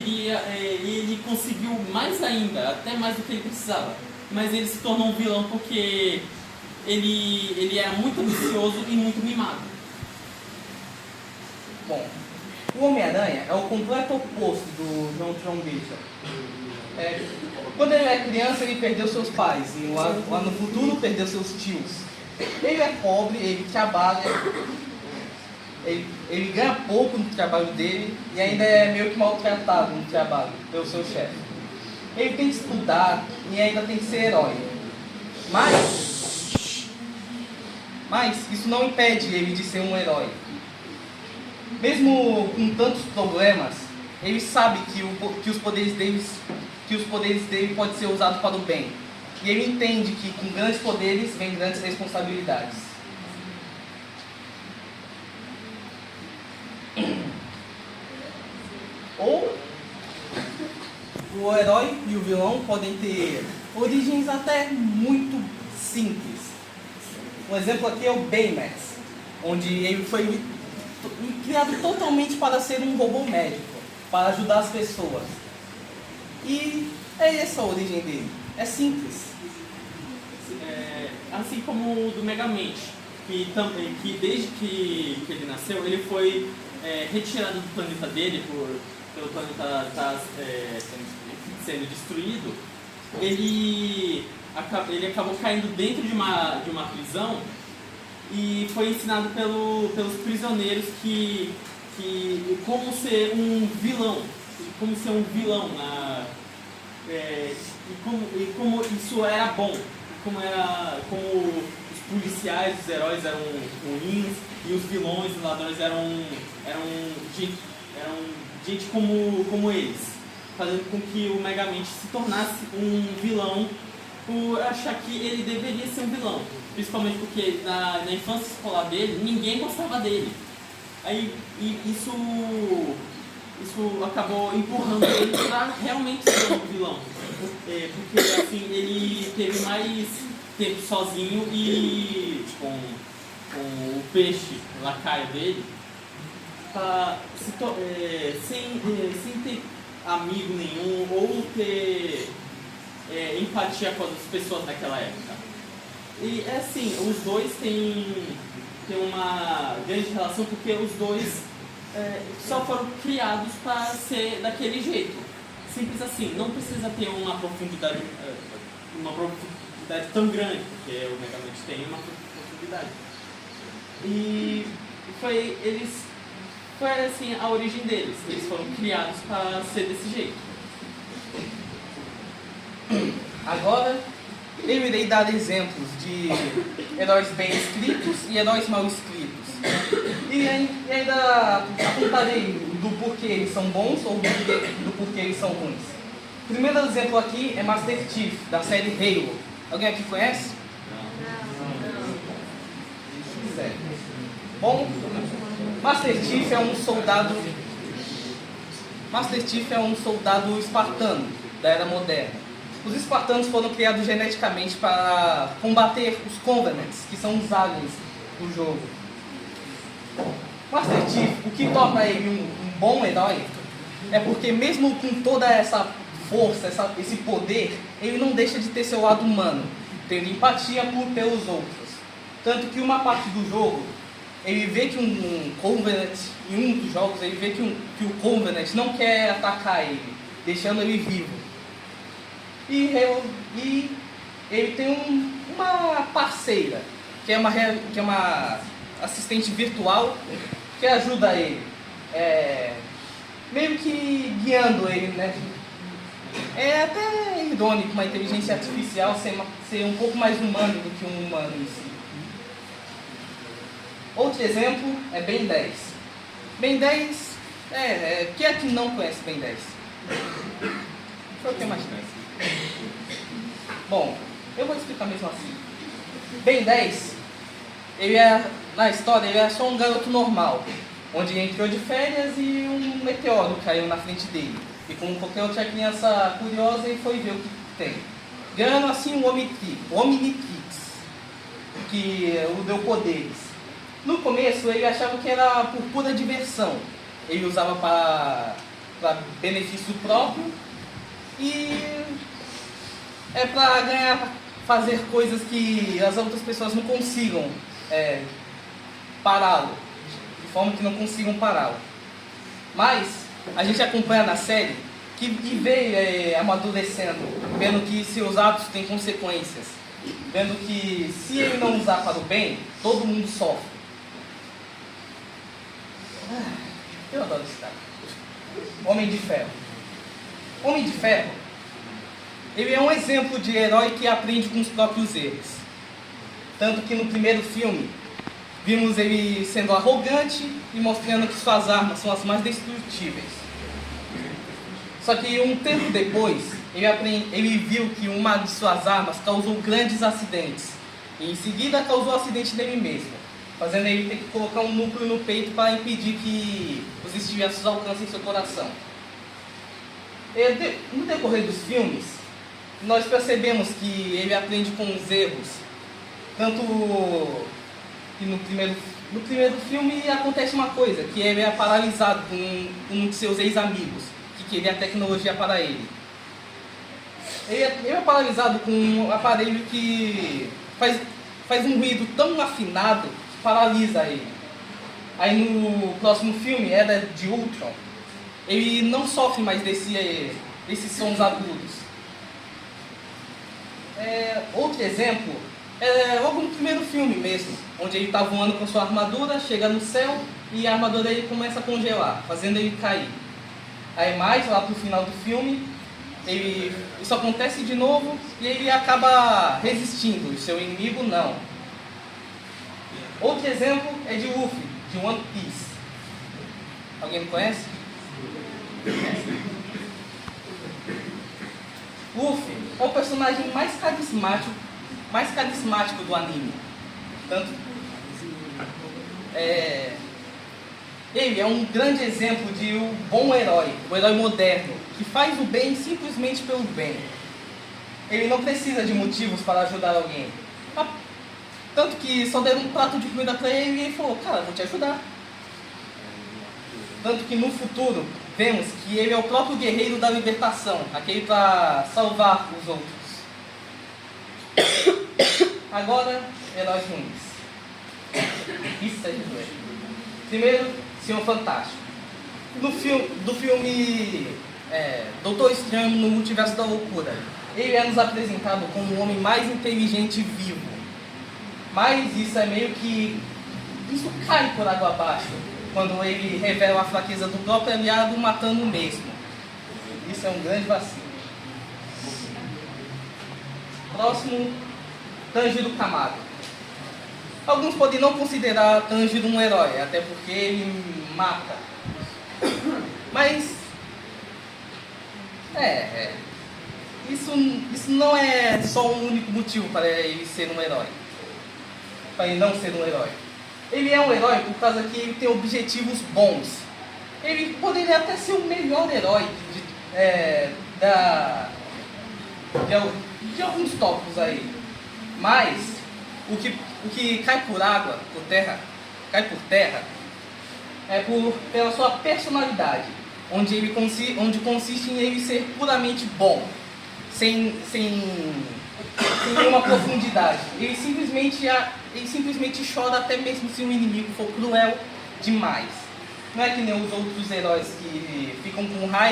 E ele conseguiu mais ainda, até mais do que ele precisava. Mas ele se tornou um vilão porque ele era muito ambicioso e muito mimado. Bom, o Homem-Aranha é o completo oposto do John Bishop. Quando ele é criança, ele perdeu seus pais, e lá no futuro perdeu seus tios. Ele é pobre, ele trabalha, ele ganha pouco no trabalho dele e ainda é meio que maltratado no trabalho pelo seu chefe. Ele tem que estudar e ainda tem que ser herói. Mas isso não impede ele de ser um herói. Mesmo com tantos problemas, ele sabe que os poderes dele podem ser usados para o bem. E ele entende que com grandes poderes vem grandes responsabilidades. Ou o herói e o vilão podem ter origens até muito simples. Um exemplo aqui é o Baymax, onde ele foi criado totalmente para ser um robô médico, para ajudar as pessoas. E é essa a origem dele. É simples. Assim como o do Megamente, que desde que ele nasceu, ele foi retirado do planeta dele pelo planeta estar sendo destruído. Ele acabou caindo dentro de uma prisão e foi ensinado pelos prisioneiros como ser um vilão, e como isso era bom, como os policiais, os heróis eram ruins e os vilões, os ladrões eram gente como eles, fazendo com que o Megamente se tornasse um vilão por achar que ele deveria ser um vilão, principalmente porque na infância escolar dele ninguém gostava dele. Aí isso acabou empurrando ele para realmente ser um vilão, porque assim ele teve mais tempo sozinho e com o peixe lacaio dele, sem ter amigo nenhum ou ter empatia com as pessoas naquela época. E assim, os dois têm uma grande relação porque os dois só foram criados para ser daquele jeito. Simples assim, não precisa ter uma profundidade tão grande, porque o Megamente tem uma profundidade. E foi assim a origem deles. Eles foram criados para ser desse jeito. Agora, eu irei dar exemplos de heróis bem escritos e heróis mal escritos. E ainda apontarei do porquê eles são bons ou do porquê eles são ruins. O primeiro exemplo aqui é Master Chief, da série Halo. Alguém aqui conhece? Não. Certo. Bom, Master Chief é um soldado espartano da Era Moderna. Os espartanos foram criados geneticamente para combater os Covenants, que são os aliens do jogo. Master Chief, o que torna ele um bom herói é porque mesmo com toda essa força, esse poder, ele não deixa de ter seu lado humano, tendo empatia pelos outros. Tanto que uma parte do jogo, ele vê que um Covenant, em um dos jogos, ele vê que o Covenant não quer atacar ele, deixando ele vivo. E ele tem uma parceira, que é uma assistente virtual, que ajuda ele, meio que guiando ele, né? É até irônico uma inteligência artificial ser um pouco mais humano do que um humano em si. Outro exemplo é Ben 10. Ben 10, quem é que não conhece Ben 10? Foi o que mais conhece. Bom, eu vou explicar mesmo assim. Ben 10, na história, ele é só um garoto normal, onde ele entrou de férias e um meteoro caiu na frente dele. E como qualquer outra criança curiosa, ele foi ver o que tem. Ganhando assim um Omnitrix, que o deu poderes. No começo, ele achava que era por pura diversão. Ele usava para para benefício próprio e é para ganhar, fazer coisas que as outras pessoas não consigam pará-lo, de forma que não consigam pará-lo. Mas a gente acompanha na série que veio amadurecendo, vendo que seus atos têm consequências, vendo que se ele não usar para o bem, todo mundo sofre. Eu adoro esse cara. Homem de Ferro. Homem de Ferro, ele é um exemplo de herói que aprende com os próprios erros. Tanto que no primeiro filme, vimos ele sendo arrogante e mostrando que suas armas são as mais destrutíveis. Só que um tempo depois, ele viu que uma de suas armas causou grandes acidentes. E em seguida causou o acidente dele mesmo, fazendo ele ter que colocar um núcleo no peito para impedir que os estilhaços alcancem seu coração. No decorrer dos filmes, nós percebemos que ele aprende com os erros. Tanto que no primeiro filme acontece uma coisa, que ele é paralisado com um de seus ex-amigos, que queria a tecnologia para ele. Ele é paralisado com um aparelho que faz um ruído tão afinado que paralisa ele. Aí no próximo filme, Era de Ultron, ele não sofre mais desses sons agudos. Outro exemplo é logo no primeiro filme mesmo, onde ele está voando com sua armadura, chega no céu e a armadura dele começa a congelar, fazendo ele cair. Aí mais lá pro final do filme, isso acontece de novo e ele acaba resistindo, e seu inimigo não. Outro exemplo é de Luffy, de One Piece. Alguém me conhece? Luffy é o personagem mais carismático do anime. Tanto ele é um grande exemplo de um bom herói, o herói moderno, que faz o bem simplesmente pelo bem. Ele não precisa de motivos para ajudar alguém. Tanto que só deram um prato de comida para ele e ele falou, cara, vou te ajudar. Tanto que no futuro vemos que ele é o próprio guerreiro da libertação, aquele para salvar os outros. Agora, heróis ruins. Isso é de doer. Primeiro, Senhor Fantástico. Do filme Doutor Estranho no Multiverso da Loucura, ele é nos apresentado como o homem mais inteligente vivo. Mas isso é meio que... isso cai por água abaixo, quando ele revela a fraqueza do próprio aliado matando o mesmo. Isso é um grande vacilo. Próximo, Tanjiro Kamado. Alguns podem não considerar Tanjiro um herói, até porque ele mata. Mas isso não é só um único motivo para ele ser um herói. Para ele não ser um herói. Ele é um herói por causa que ele tem objetivos bons. Ele poderia até ser o melhor herói de alguns tópicos aí. Mas o que cai por água, cai por terra, pela sua personalidade, onde consiste em ele ser puramente bom, sem nenhuma profundidade. Ele simplesmente chora até mesmo se o inimigo for cruel demais. Não é que nem os outros heróis que ficam com raiva